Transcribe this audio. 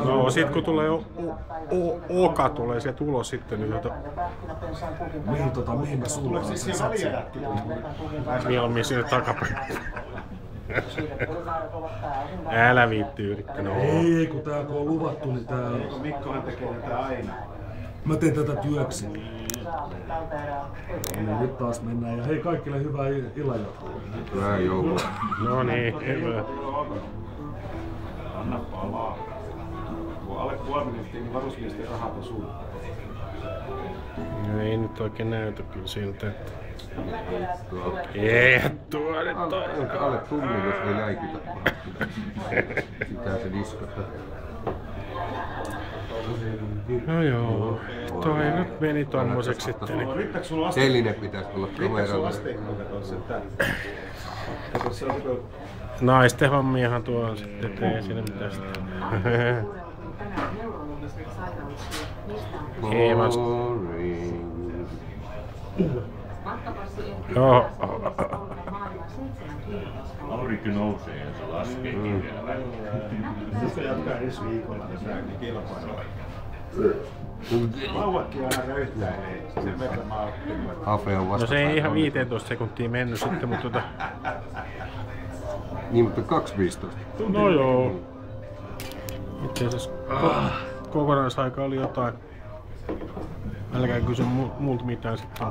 No sit kun tulee Oka tulee sieltä ulos sitten niin Mihin mä suulaan sen satsin? mieluummin sinne takapäin. Älä viitti yrittää. No. Ei, kun tää kun on luvattu, niin tää... Mikkohan tekee tätä aina. Mä teen tätä työksi. No, nyt taas mennään. Ja hei kaikille hyvää illanjatkoa. Hyvää joulua. No niin, hyvä. Anna palaa. Kun alle puoli minuuttia, niin varusmiesten rahat on sun. No ei nyt oikein näytä kyllä siltä. Ei tuo nyt on. Alle tunnin, jos ei läikitä. Pitää se diskata. No joo, toi nyt meni tommoseksi sitten. Teline pitäisi olla kameralla. Naisten hommiahan tuo on sitten, ettei siinä mitään sitä. Hieman. Joo. Aurinko nousee ja se laskee vielä vähän. Se jatkaa ensi viikolla tätä kilpailua. Vauvatkin aina röyhtäilee. Sen verran mä oon. No se ei ihan 15 sekuntia mennyt sitten, mutta Niin, mutta 2.15. no joo. Itse asiassa kokonaisaika oli jotain. Älkää kysy multa mitään sitten.